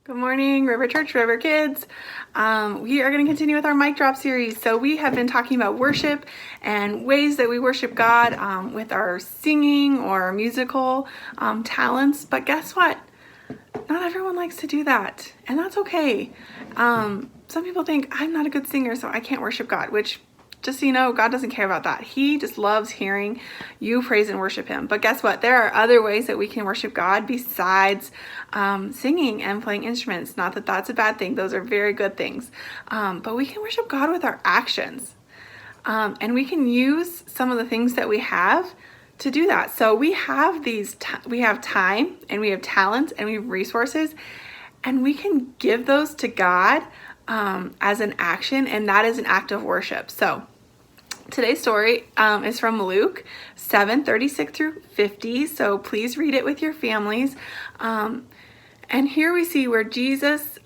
Good morning, River Church, River Kids. We are going to continue with our mic drop series. So we have been talking about worship and ways that we worship God with our singing or musical talents. But guess what? Not everyone likes to do that, and that's okay. Some people think I'm not a good singer, so I can't worship God, which, just so you know, God doesn't care about that. He just loves hearing you praise and worship him. But guess what? There are other ways that we can worship God besides singing and playing instruments. Not that that's a bad thing. Those are very good things. But we can worship God with our actions. And we can use some of the things that we have to do that. So we have we have time and we have talents and we have resources, and we can give those to God as an action, and that is an act of worship. So today's story is from Luke 7:36 through 50. So please read it with your families. And here we see where Jesus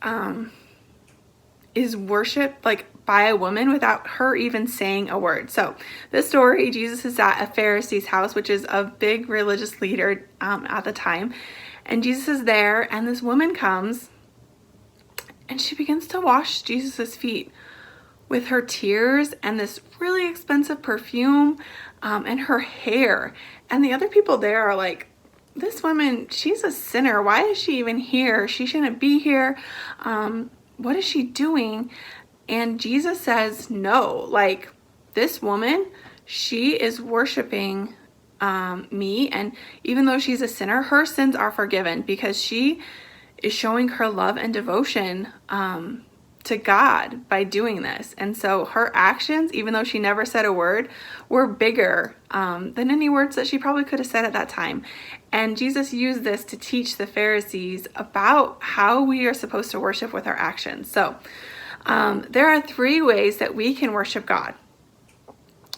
is worshiped by a woman without her even saying a word. So this story, Jesus is at a Pharisee's house, which is a big religious leader at the time. And Jesus is there, and this woman comes and she begins to wash Jesus's feet with her tears and this really expensive perfume and her hair. And the other people there are like, this woman, she's a sinner. Why is she even here? She shouldn't be here. What is she doing? And Jesus says, no, this woman, she is worshiping me. And even though she's a sinner, her sins are forgiven because she is showing her love and devotion to God by doing this. And so her actions, even though she never said a word, were bigger than any words that she probably could have said at that time. And Jesus used this to teach the Pharisees about how we are supposed to worship with our actions. So there are three ways that we can worship God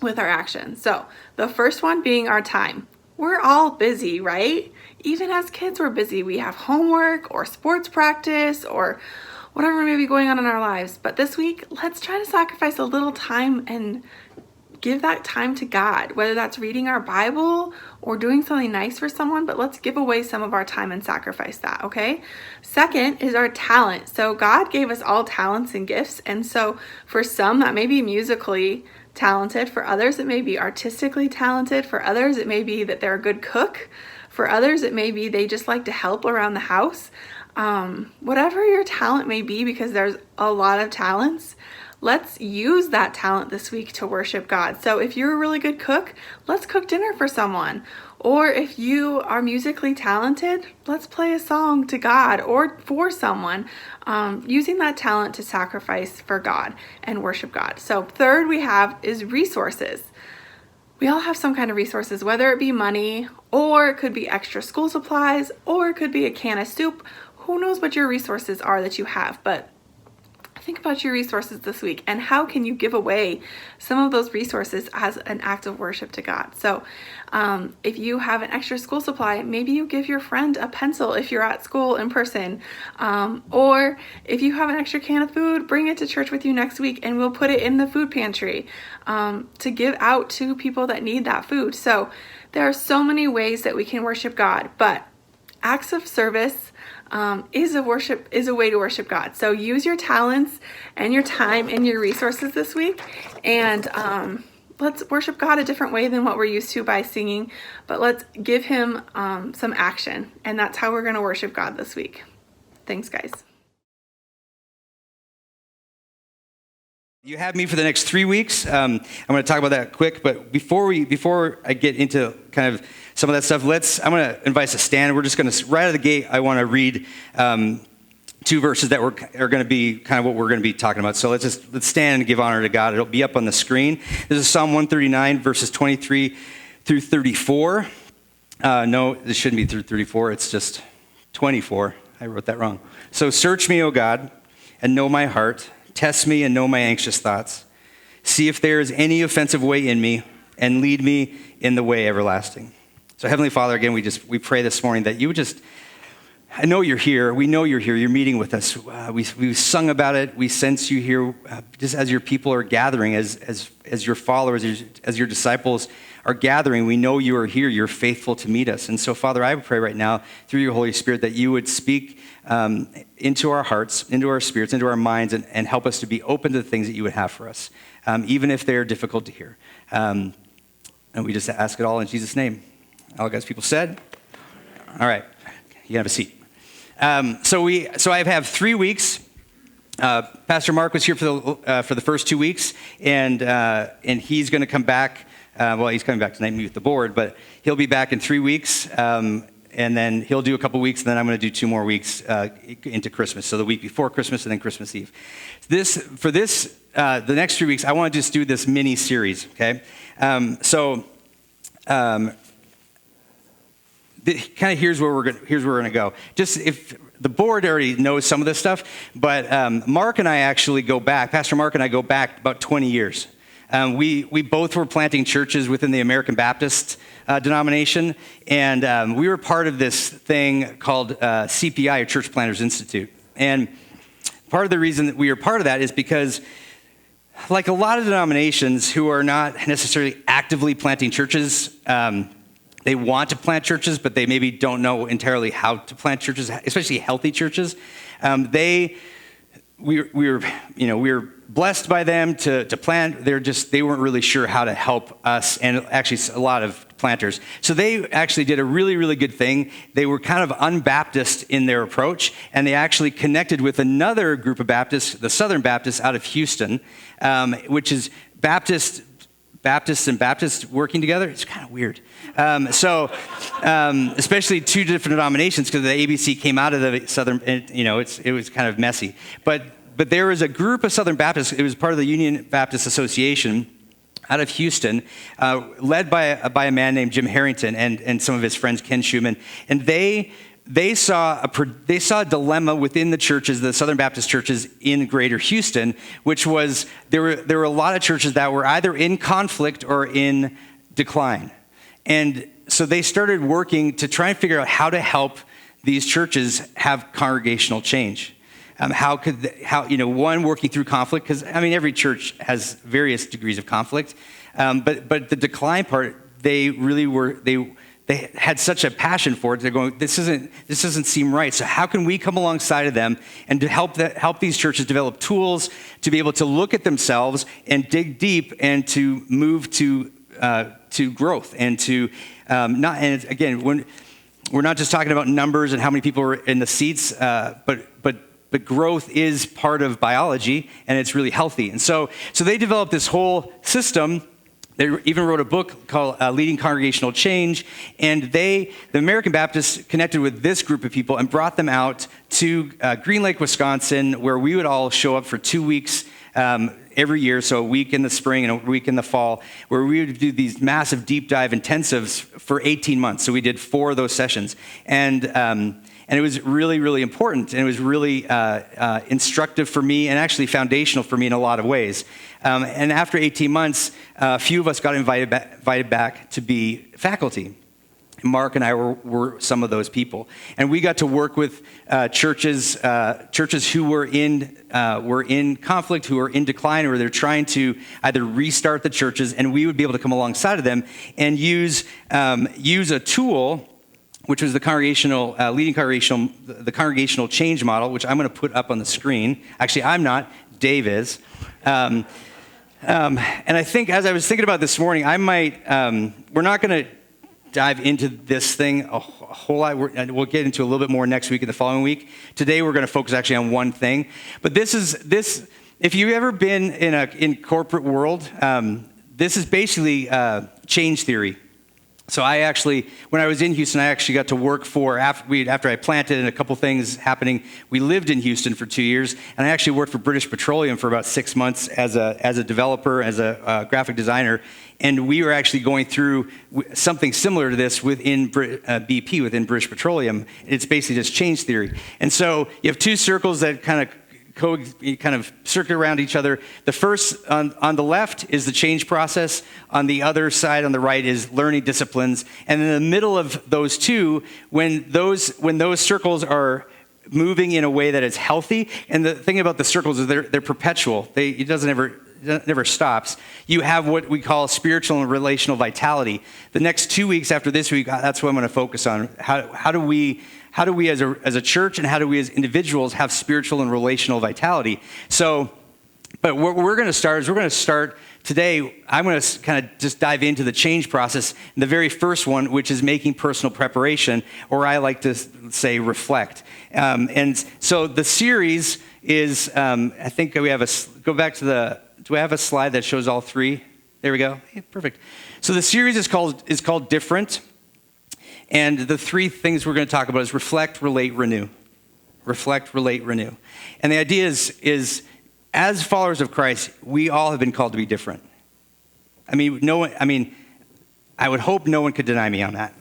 with our actions. So the first one being our time. We're all busy, right? Even as kids, we're busy. We have homework or sports practice or whatever may be going on in our lives. But this week, let's try to sacrifice a little time and give that time to God, whether that's reading our Bible or doing something nice for someone, but let's give away some of our time and sacrifice that, okay? Second is our talent. So God gave us all talents and gifts. And so for some, that may be musically talented. For others, it may be artistically talented. For others, it may be that they're a good cook. For others, it may be they just like to help around the house. Whatever your talent may be, because there's a lot of talents, let's use that talent this week to worship God. So if you're a really good cook, let's cook dinner for someone. Or if you are musically talented, let's play a song to God or for someone, using that talent to sacrifice for God and worship God. So third we have is resources. We all have some kind of resources, whether it be money, or it could be extra school supplies, or it could be a can of soup. Who knows what your resources are that you have, but think about your resources this week and how can you give away some of those resources as an act of worship to God. So if you have an extra school supply, maybe you give your friend a pencil if you're at school in person. Or if you have an extra can of food, bring it to church with you next week and we'll put it in the food pantry to give out to people that need that food. So there are so many ways that we can worship God, but acts of service is a way to worship God. So use your talents and your time and your resources this week, and let's worship God a different way than what we're used to by singing, but let's give him some action, and that's how we're going to worship God this week. Thanks, guys. You have me for the next 3 weeks. I'm going to talk about that quick, but before I get into kind of some of that stuff, I'm going to invite us to stand. We're just going to, right out of the gate, I want to read 2 verses that are going to be kind of what we're going to be talking about. So let's stand and give honor to God. It'll be up on the screen. This is Psalm 139, verses 23 through 34. No, this shouldn't be through 34. It's just 24. I wrote that wrong. So search me, O God, and know my heart. Test me and know my anxious thoughts. See if there is any offensive way in me, and lead me in the way everlasting. So Heavenly Father, again, we pray this morning that you would just I know you're here. We know you're here. You're meeting with us. We've sung about it. We sense you here just as your people are gathering, as your followers, as your disciples are gathering. We know you are here. You're faithful to meet us. And so, Father, I pray right now through your Holy Spirit that you would speak into our hearts, into our spirits, into our minds, and help us to be open to the things that you would have for us, even if they are difficult to hear. And we just ask it all in Jesus' name. All God's people said, all right, you can have a seat. So I have 3 weeks. Pastor Mark was here for the first 2 weeks, and he's going to come back. He's coming back tonight to meet with the board, but he'll be back in 3 weeks, and then he'll do a couple weeks, and then I'm going to do 2 more weeks into Christmas. So the week before Christmas and then Christmas Eve. The next 3 weeks, I want to just do this mini series. Okay, kind of here's where we're going to go. Just if the board already knows some of this stuff, but Mark and I actually go back. Pastor Mark and I go back about 20 years. We both were planting churches within the American Baptist denomination, and we were part of this thing called CPI, or Church Planters Institute. And part of the reason that we are part of that is because, like a lot of denominations who are not necessarily actively planting churches, they want to plant churches, but they maybe don't know entirely how to plant churches, especially healthy churches. We were blessed by them to plant. They weren't really sure how to help us, and actually a lot of planters. So they actually did a really, really good thing. They were kind of un-Baptist in their approach, and they actually connected with another group of Baptists, the Southern Baptists out of Houston, which is Baptists and Baptists working together. It's kind of weird. Especially 2 different denominations, because the ABC came out of the Southern, it was kind of messy. But there was a group of Southern Baptists. It was part of the Union Baptist Association out of Houston, led by a man named Jim Harrington and some of his friends, Ken Schumann. And they saw a dilemma within the churches, the Southern Baptist churches in Greater Houston, which was there were a lot of churches that were either in conflict or in decline. And so they started working to try and figure out how to help these churches have congregational change. One, working through conflict, because every church has various degrees of conflict, but the decline part, they had such a passion for it. They're going, this doesn't seem right. So how can we come alongside of them and to help these churches develop tools to be able to look at themselves and dig deep and to move to growth and to and again, when we're not just talking about numbers and how many people are in the seats, but growth is part of biology, and it's really healthy. And so they developed this whole system. They even wrote a book called Leading Congregational Change, and the American Baptists connected with this group of people and brought them out to Green Lake, Wisconsin, where we would all show up for 2 weeks every year, so a week in the spring and a week in the fall, where we would do these massive deep dive intensives for 18 months. So we did 4 of those sessions, and it was really, really important, and it was really instructive for me and actually foundational for me in a lot of ways. And after 18 months, a few of us got invited back to be faculty. Mark and I were some of those people, and we got to work with churches who were in conflict, who were in decline, or they're trying to either restart the churches, and we would be able to come alongside of them and use a tool, which was the congregational change model, which I'm going to put up on the screen. Actually, I'm not. Dave is. And I think as I was thinking about this morning, I might. We're not going to dive into this thing a whole lot. We'll get into a little bit more next week and the following week. Today, we're going to focus actually on one thing. But this. If you've ever been in corporate world, this is basically change theory. So when I was in Houston, I actually got to work after I planted and a couple things happening. We lived in Houston for 2 years, and I actually worked for British Petroleum for about 6 months as a developer, as a graphic designer. And we were actually going through something similar to this within BP, within British Petroleum. It's basically just change theory. And so you have 2 circles that kind of kind of circle around each other. The first on the left is the change process. On the other side, on the right, is learning disciplines. And in the middle of those two, when those circles are moving in a way that is healthy, and the thing about the circles is they're perpetual. It never stops. You have what we call spiritual and relational vitality. The next 2 weeks after this week, that's what I'm going to focus on. How do we as a church and how do we as individuals have spiritual and relational vitality? So, but what we're going to start today. I'm going to kind of just dive into the change process. The very first one, which is making personal preparation, or I like to say reflect. And so the series is, I think we have go back to do I have a slide that shows all three? There we go. Yeah, perfect. So the series is called Different. And the three things we're going to talk about is reflect, relate, renew. Reflect, relate, renew. And the idea is as followers of Christ, we all have been called to be different. I would hope no one could deny me on that.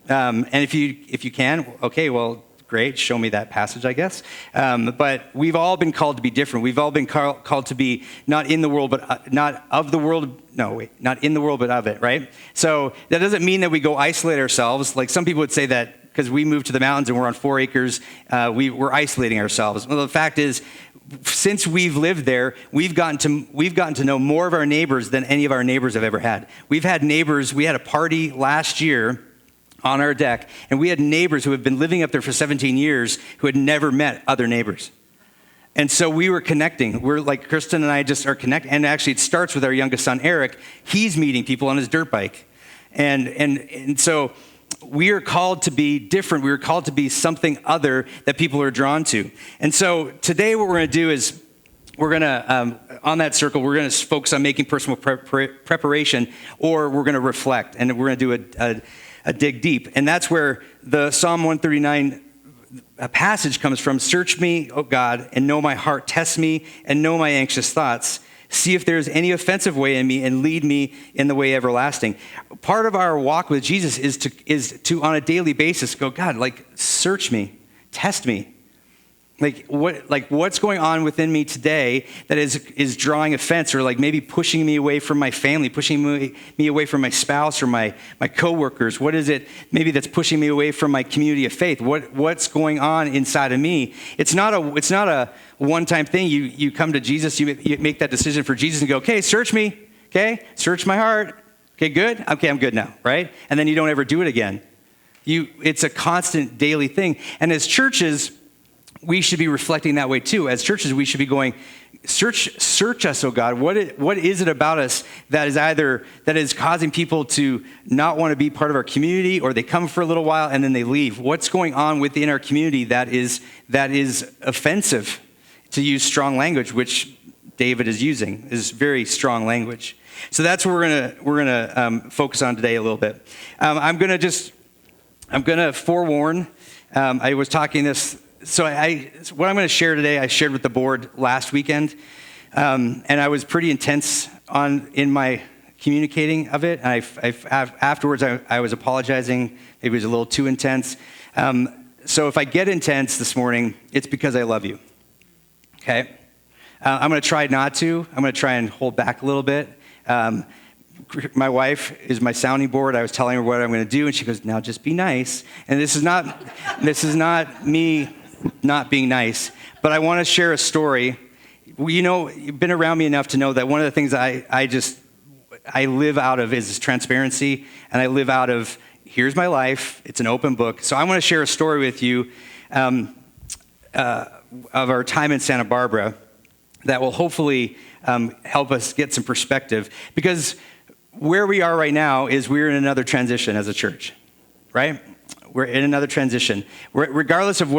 And if you can, okay, well, great, show me that passage, I guess. But we've all been called to be different. We've all been called to be not in the world, but not of the world. No, wait, not in the world, but of it, right? So that doesn't mean that we go isolate ourselves. Like some people would say that because we moved to the mountains and we're on 4 acres, we're isolating ourselves. Well, the fact is, since we've lived there, we've gotten to know more of our neighbors than any of our neighbors have ever had. We've had neighbors. We had a party last year on our deck, and we had neighbors who have been living up there for 17 years who had never met other neighbors. And so we were connecting. We're like, Kristen and I just are connecting. And actually, it starts with our youngest son, Eric. He's meeting people on his dirt bike. And so we are called to be different. We are called to be something other that people are drawn to. And so today what we're going to do is we're going to, on that circle, we're going to focus on making personal preparation, or we're going to reflect. And we're going to do a dig deep. And that's where the Psalm 139 passage comes from. Search me, O God, and know my heart. Test me and know my anxious thoughts. See if there's any offensive way in me and lead me in the way everlasting. Part of our walk with Jesus is to on a daily basis go, God, like search me, test me. What's going on within me today that is drawing offense, or like maybe pushing me away from my family, pushing me away from my spouse or my coworkers? What is it maybe that's pushing me away from my community of faith? What's going on inside of me? It's not a one-time thing. You come to Jesus, you make that decision for Jesus and go, okay, search me, okay, search my heart. Okay, good. Okay, I'm good now, right? And then you don't ever do it again. It's a constant daily thing. And as churches, we should be reflecting that way too. As churches, we should be going, search us, oh God. What is it about us that is causing people to not want to be part of our community, or they come for a little while and then they leave? What's going on within our community that is offensive, to use strong language, which David is using, is very strong language. So that's what we're gonna focus on today a little bit. I'm gonna forewarn. I was talking this. So what I'm going to share today, I shared with the board last weekend, and I was pretty intense in my communicating of it. And afterwards, I was apologizing. It was a little too intense. So if I get intense this morning, it's because I love you. Okay? I'm going to try not to. I'm going to try and hold back a little bit. My wife is my sounding board. I was telling her what I'm going to do, and she goes, "Now just be nice." And this is not me not being nice, but I want to share a story. You've been around me enough to know that one of the things I live out of is transparency, and I live out of, here's my life. It's an open book. So I want to share a story with you of our time in Santa Barbara that will hopefully help us get some perspective, because where we are right now is we're in another transition as a church, right? We're in another transition. Regardless of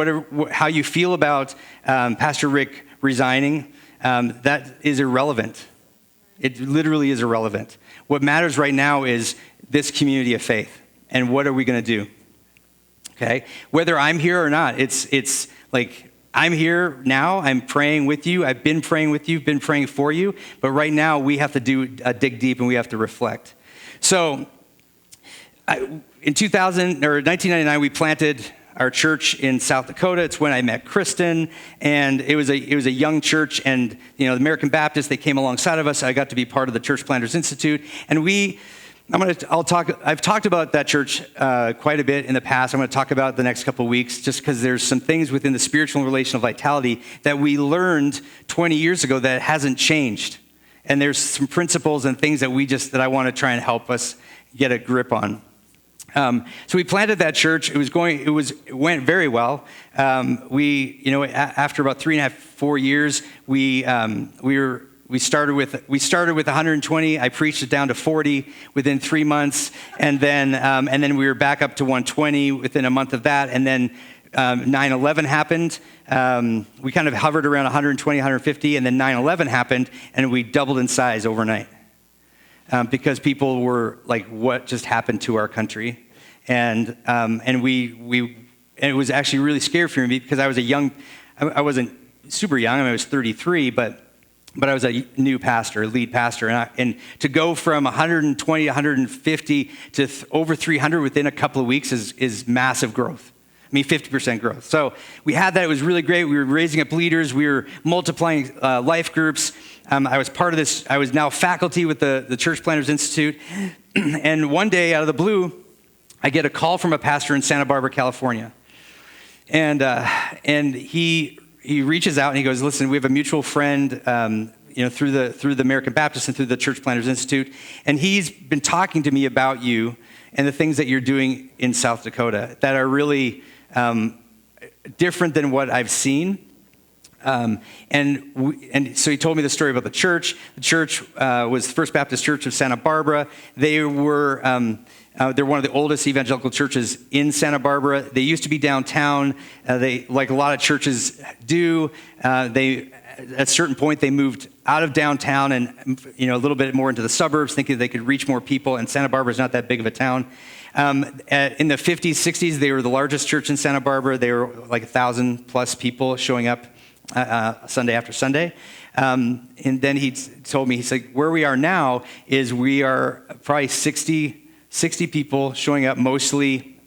how you feel about Pastor Rick resigning, that is irrelevant. It literally is irrelevant. What matters right now is this community of faith, and what are we going to do? Okay? Whether I'm here or not, it's like I'm here now. I'm praying with you. I've been praying with you, been praying for you. But right now, we have to do a dig deep, and we have to reflect. So in 1999, we planted our church in South Dakota. It's when I met Kristen, and it was a young church, and the American Baptist, they came alongside of us. I got to be part of the Church Planters Institute, and I've talked about that church quite a bit in the past. I'm going to talk about it the next couple of weeks, just because there's some things within the spiritual and relational vitality that we learned 20 years ago that hasn't changed. And there's some principles and things that I want to try and help us get a grip on. So we planted that church. It went very well. After about 3.5, 4 years, we started with 120. I preached it down to 40 within 3 months, and then we were back up to 120 within a month of that, and then 9/11 happened. We kind of hovered around 120, 150, and then 9/11 happened, and we doubled in size overnight because people were like, "What just happened to our country?" And it was actually really scary for me because I wasn't super young. I was 33, but I was a new pastor, lead pastor, and to go from 120 to 150 to over 300 within a couple of weeks is massive growth. 50% growth. So we had that. It was really great. We were raising up leaders. We were multiplying life groups. I was part of this. I was now faculty with the Church Planters Institute. And one day, out of the blue, I get a call from a pastor in Santa Barbara, California. And he reaches out and he goes, "Listen, we have a mutual friend, through the American Baptist and through the Church Planters Institute, and he's been talking to me about you and the things that you're doing in South Dakota that are really different than what I've seen." And so he told me the story about the church. The church was the First Baptist Church of Santa Barbara. They're one of the oldest evangelical churches in Santa Barbara. They used to be downtown. They, like a lot of churches do, at a certain point they moved out of downtown and a little bit more into the suburbs, thinking they could reach more people. And Santa Barbara is not that big of a town. In the 50s, 60s, they were the largest church in Santa Barbara. They were like 1,000 plus people showing up Sunday after Sunday. And then he told me, he's like, where we are now is we are probably 60 people showing up, mostly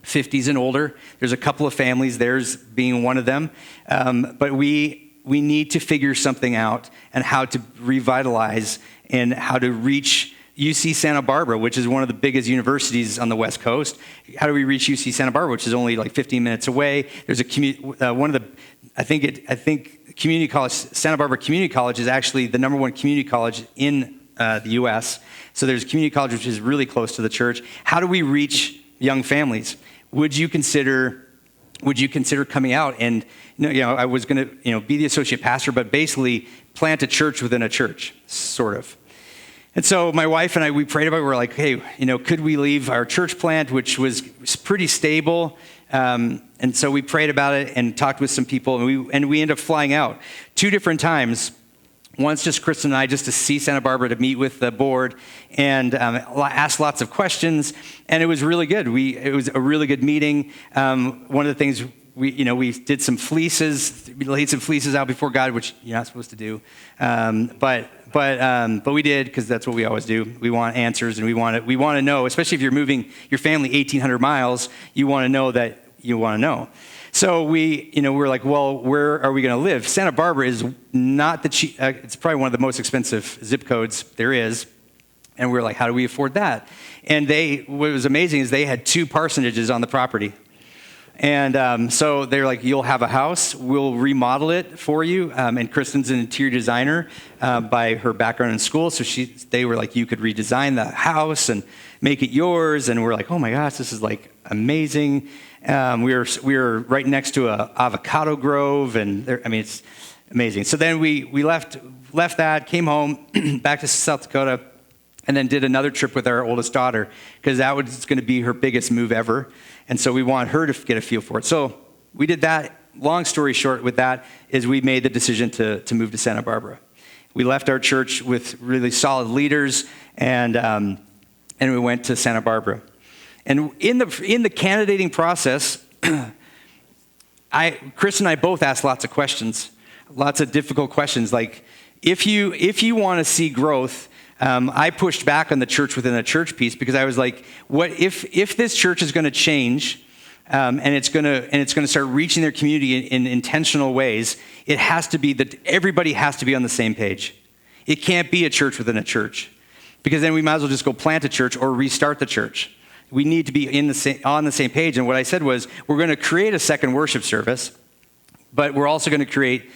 50s and older. There's a couple of families, theirs being one of them. But we need to figure something out and how to revitalize and how to reach UC Santa Barbara, which is one of the biggest universities on the West Coast. How do we reach UC Santa Barbara, which is only like 15 minutes away? There's I think community college, Santa Barbara Community College is actually the number one community college in the U.S. So there's a community college which is really close to the church. How do we reach young families? Would you consider coming out and I was going to be the associate pastor, but basically plant a church within a church, sort of. And so my wife and I, we prayed about it. We're like, hey, could we leave our church plant, which was pretty stable? And so we prayed about it and talked with some people, and we ended up flying out 2 different times. Once just Kristen and I, just to see Santa Barbara, to meet with the board and ask lots of questions, and it was really good. It was a really good meeting. One of the things we did some fleeces, we laid some fleeces out before God, which you're not supposed to do, but we did, because that's what we always do. We want answers, and we want to know, especially if you're moving your family 1,800 miles, you want to know that you want to know. So we're like, well, where are we going to live? Santa Barbara is not the cheap. It's probably one of the most expensive zip codes there is. And we're like, how do we afford that? And what was amazing is they had 2 parsonages on the property. And so they're like, you'll have a house, we'll remodel it for you. And Kristen's an interior designer by her background in school. So they were like, you could redesign the house and make it yours. And we're like, oh my gosh, this is like amazing. We were right next to a avocado grove, and it's amazing. So then we left that, came home, back to South Dakota, and then did another trip with our oldest daughter, because that was going to be her biggest move ever. And so we want her to get a feel for it. So we did that. Long story short with that is we made the decision to move to Santa Barbara. We left our church with really solid leaders, and we went to Santa Barbara. And in the candidating process, Chris and I both asked lots of questions, lots of difficult questions. Like, if you want to see growth, I pushed back on the church within a church piece, because I was like, what if this church is going to change? and it's gonna start reaching their community in intentional ways, it has to be that everybody has to be on the same page. It can't be a church within a church, because then we might as well just go plant a church or restart the church. We need to be on the same page. And what I said was, we're going to create a second worship service, but we're also going to create,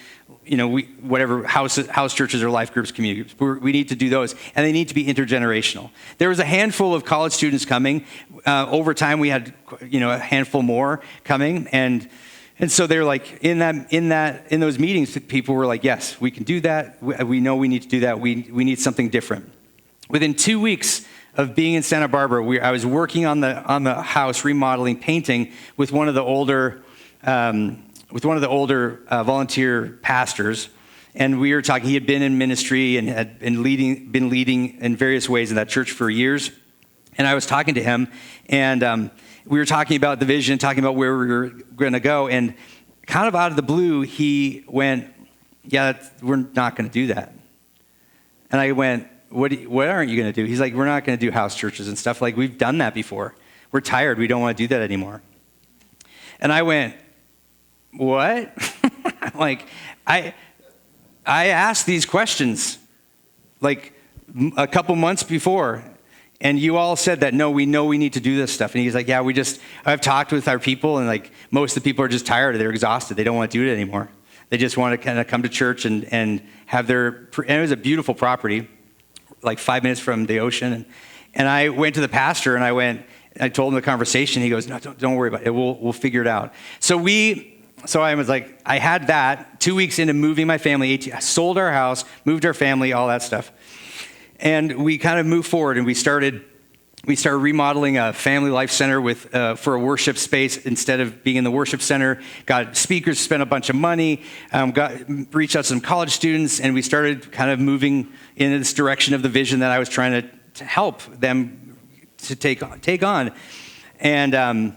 whatever house churches or life groups, community groups. We need to do those, and they need to be intergenerational. There was a handful of college students coming. Over time, we had, a handful more coming, and so they're like in those meetings, people were like, yes, we can do that. We know we need to do that. We need something different. Within 2 weeks of being in Santa Barbara, I was working on the house, remodeling, painting with one of the older volunteer pastors, and we were talking. He had been in ministry and had been leading in various ways in that church for years. And I was talking to him, and we were talking about the vision, talking about where we were going to go, and kind of out of the blue, he went, "Yeah, we're not going to do that." And I went, What aren't you going to do? He's like, "We're not going to do house churches and stuff. Like, we've done that before. We're tired. We don't want to do that anymore." And I went, "What?" Like, I asked these questions like a couple months before, and you all said that, "No, we know we need to do this stuff." And he's like, "Yeah, I've talked with our people, and like most of the people are just tired. They're exhausted. They don't want to do it anymore. They just want to kind of come to church and have and it was a beautiful property, like 5 minutes from the ocean. And I went to the pastor, and I told him the conversation. He goes, "No, don't worry about it. We'll figure it out." So I was like, I had that 2 weeks into moving my family, sold our house, moved our family, all that stuff. And we kind of moved forward, and we started remodeling a family life center for a worship space instead of being in the worship center. Got speakers, spent a bunch of money, reached out to some college students, and we started kind of moving in this direction of the vision that I was trying to help them to take on. And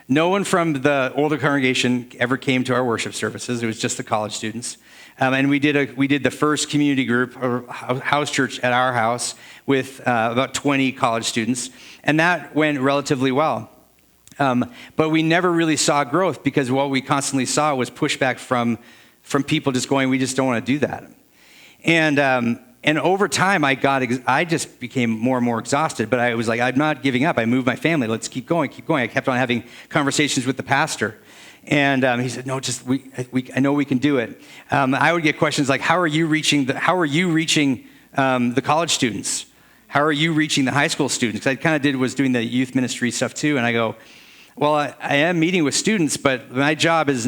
no one from the older congregation ever came to our worship services. It was just the college students. And we did the first community group or house church at our house with about 20 college students, and that went relatively well. But we never really saw growth, because what we constantly saw was pushback from people just going, "We just don't want to do that." And over time, I just became more and more exhausted. But I was like, "I'm not giving up. I moved my family. Let's keep going, keep going." I kept on having conversations with the pastor. And he said, "No, I know we can do it." I would get questions like, "How are you reaching the college students? How are you reaching the high school students?" Because I kind of was doing the youth ministry stuff too. And I go, "Well, I am meeting with students, but my job is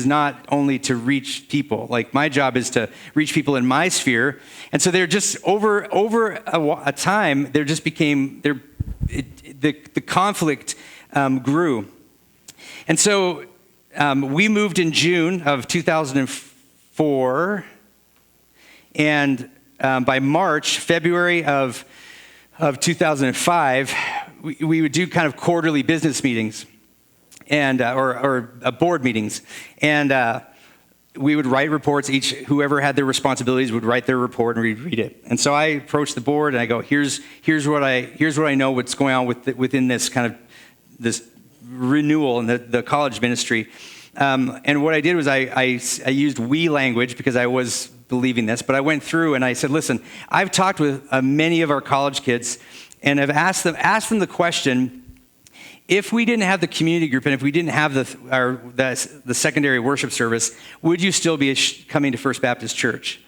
not only to reach people. Like, my job is to reach people in my sphere." And so they're just over a time, there just became the conflict grew. And so we moved in June of 2004, and by February of 2005, we would do kind of quarterly business meetings and or board meetings, and we would write reports. Whoever had their responsibilities would write their report, and we'd read it. And so I approached the board, and I go, "Here's what I know what's going on within this kind of this renewal in the college ministry." And what I did was I used we language, because I was believing this, but I went through and I said, "Listen, I've talked with many of our college kids, and I've asked them the question, if we didn't have the community group and if we didn't have the secondary worship service, would you still be coming to First Baptist Church?"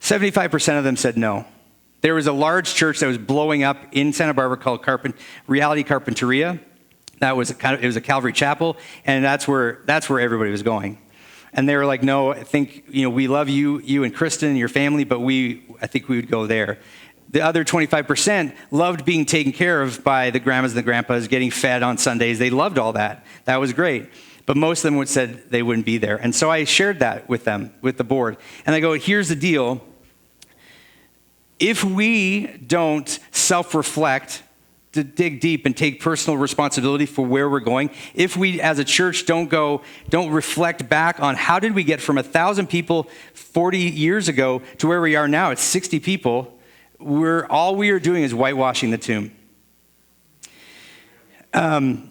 75% of them said no. There was a large church that was blowing up in Santa Barbara called Reality Carpinteria. It was a Calvary Chapel, and that's where everybody was going. And they were like, "No, I think, we love you and Kristen and your family, but I think we would go there." The other 25% loved being taken care of by the grandmas and the grandpas, getting fed on Sundays. They loved all that. That was great. But most of them said they wouldn't be there. And so I shared that with them, with the board. And I go, "Here's the deal. If we don't self-reflect, to dig deep and take personal responsibility for where we're going, if we as a church don't reflect back on how did we get from 1,000 people 40 years ago to where we are now at 60 people, all we are doing is whitewashing the tomb." And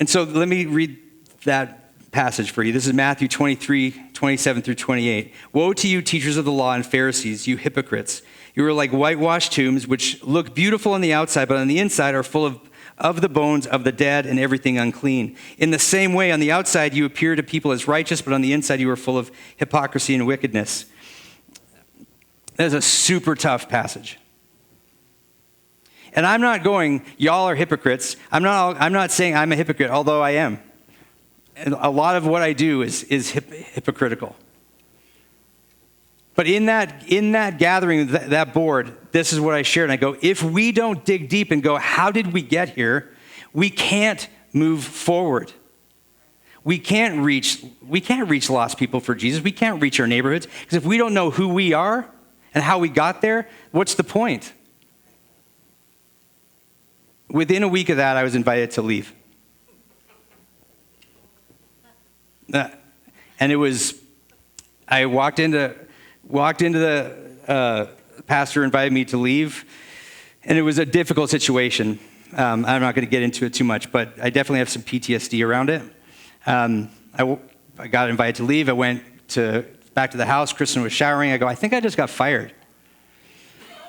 And so let me read that passage for you. This is Matthew 23:27-28. Woe to you, teachers of the law and Pharisees, you hypocrites! You are like whitewashed tombs, which look beautiful on the outside, but on the inside are full of the bones of the dead and everything unclean. In the same way, on the outside you appear to people as righteous, but on the inside you are full of hypocrisy and wickedness. That is a super tough passage. And I'm not going, y'all are hypocrites. I'm not saying I'm a hypocrite, although I am. And a lot of what I do is hypocritical. But in that gathering, that board, this is what I shared. And I go, if we don't dig deep and go, how did we get here? We can't move forward. We can't reach lost people for Jesus. We can't reach our neighborhoods. Because if we don't know who we are and how we got there, what's the point? Within a week of that, I was invited to leave. And it was, I walked into the pastor invited me to leave, and it was a difficult situation. I'm not going to get into it too much, but I definitely have some PTSD around it. I got invited to leave. I went back to the house. Kristen was showering. I go, I think I just got fired.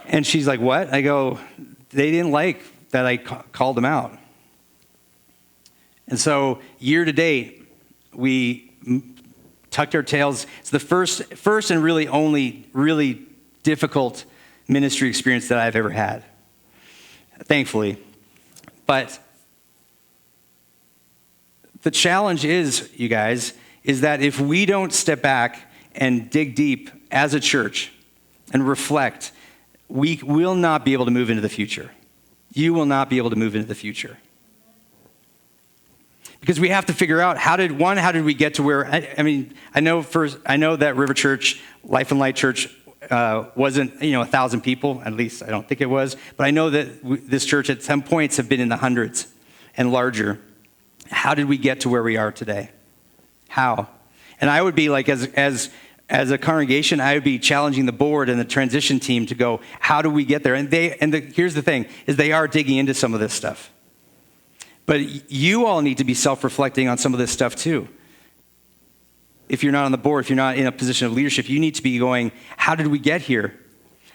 And she's like, what? I go, they didn't like that I called them out. And so year to date, we tucked our tails. It's the first and really only really difficult ministry experience that I've ever had, thankfully. But the challenge is, you guys, is that if we don't step back and dig deep as a church and reflect, we will not be able to move into the future. You will not be able to move into the future. Because we have to figure out how did we get to where, I know that River Church, Life and Light Church, wasn't 1,000 people, at least I don't think it was, but I know that this church at some points have been in the hundreds and larger. How did we get to where we are today? How? And I would be like, as a congregation, I would be challenging the board and the transition team to go, how do we get there? Here's the thing, is they are digging into some of this stuff. But you all need to be self-reflecting on some of this stuff too. If you're not on the board, if you're not in a position of leadership, you need to be going, how did we get here?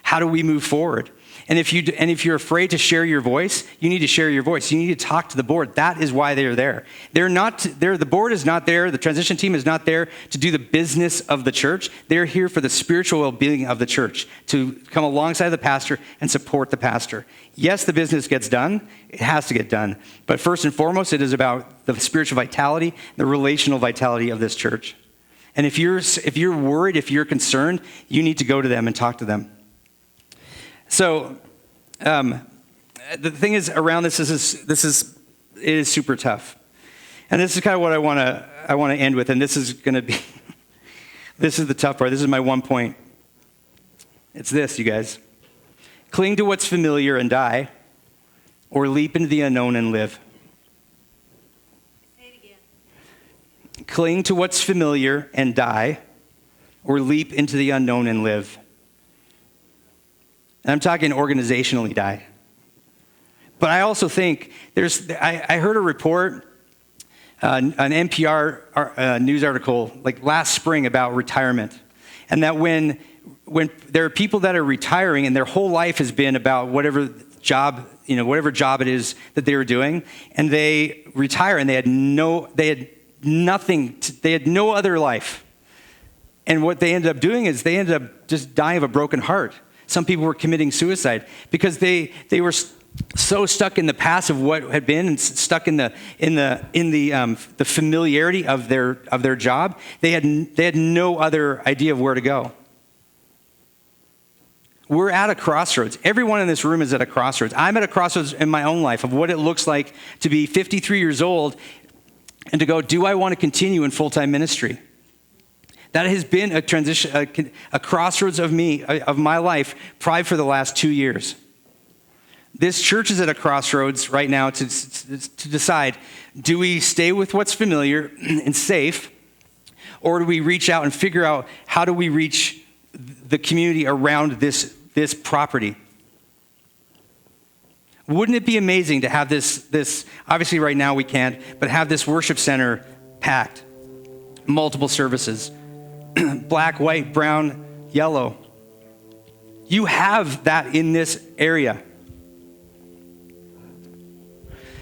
How do we move forward? And if you're afraid to share your voice, you need to share your voice. You need to talk to the board. That is why they're there. The board is not there. The transition team is not there to do the business of the church. They're here for the spiritual well-being of the church, to come alongside the pastor and support the pastor. Yes, the business gets done. It has to get done. But first and foremost, it is about the spiritual vitality, the relational vitality of this church. And if you're worried, if you're concerned, you need to go to them and talk to them. So, the thing is around this it is super tough, and this is kind of what I want to end with, and this is going to be, this is the tough part. This is my one point. It's this, you guys: cling to what's familiar and die, or leap into the unknown and live. Say it again. Cling to what's familiar and die, or leap into the unknown and live. And I'm talking organizationally die. But I also think I heard a report, an NPR news article like last spring about retirement. And that when there are people that are retiring and their whole life has been about whatever job it is that they were doing, and they retire and they had no other life. And what they ended up doing is they ended up just dying of a broken heart. Some people were committing suicide because they were so stuck in the past of what had been, and stuck in the familiarity of their job. They had no other idea of where to go. We're at a crossroads. Everyone in this room is at a crossroads. I'm at a crossroads in my own life of what it looks like to be 53 years old and to go, do I want to continue in full-time ministry? That has been a transition, a crossroads of my life, probably for the last 2 years. This church is at a crossroads right now to decide, do we stay with what's familiar and safe, or do we reach out and figure out how do we reach the community around this property? Wouldn't it be amazing to have this, obviously right now we can't, but have this worship center packed, multiple services, black, white, brown, yellow. You have that in this area.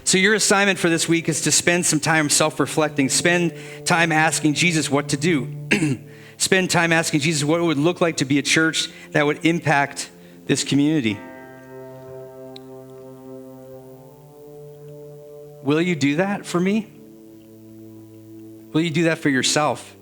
So your assignment for this week is to spend some time self-reflecting, spend time asking Jesus what to do. Spend time asking Jesus what it would look like to be a church that would impact this community. Will you do that for me? Will you do that for yourself?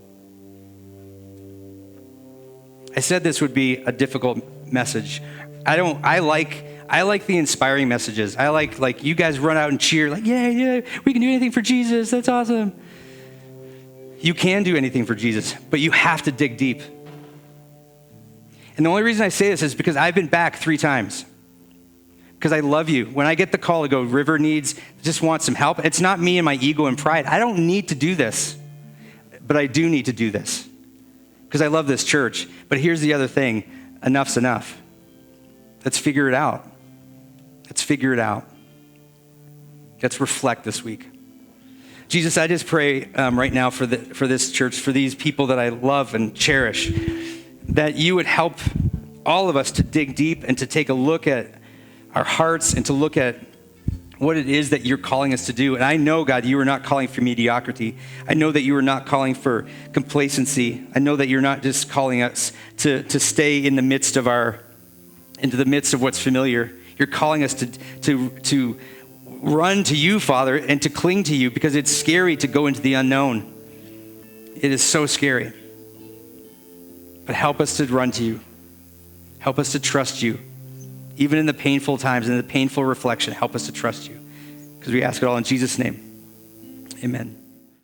I said this would be a difficult message. I like the inspiring messages. I like you guys run out and cheer, like, yeah, we can do anything for Jesus. That's awesome. You can do anything for Jesus, but you have to dig deep. And the only reason I say this is because I've been back 3 times. Because I love you. When I get the call to go, River just wants some help. It's not me and my ego and pride. I don't need to do this, but I do need to do this because I love this church. But here's the other thing. Enough's enough. Let's figure it out. Let's figure it out. Let's reflect this week. Jesus, I just pray right now for this church, for these people that I love and cherish, that you would help all of us to dig deep and to take a look at our hearts and to look at what it is that you're calling us to do. And I know, God, you are not calling for mediocrity. I know that you are not calling for complacency. I know that you're not just calling us to stay into the midst of what's familiar. You're calling us to run to you, Father, and to cling to you because it's scary to go into the unknown. It is so scary. But help us to run to you. Help us to trust you. Even in the painful times, in the painful reflection, help us to trust you. Because we ask it all in Jesus' name. Amen.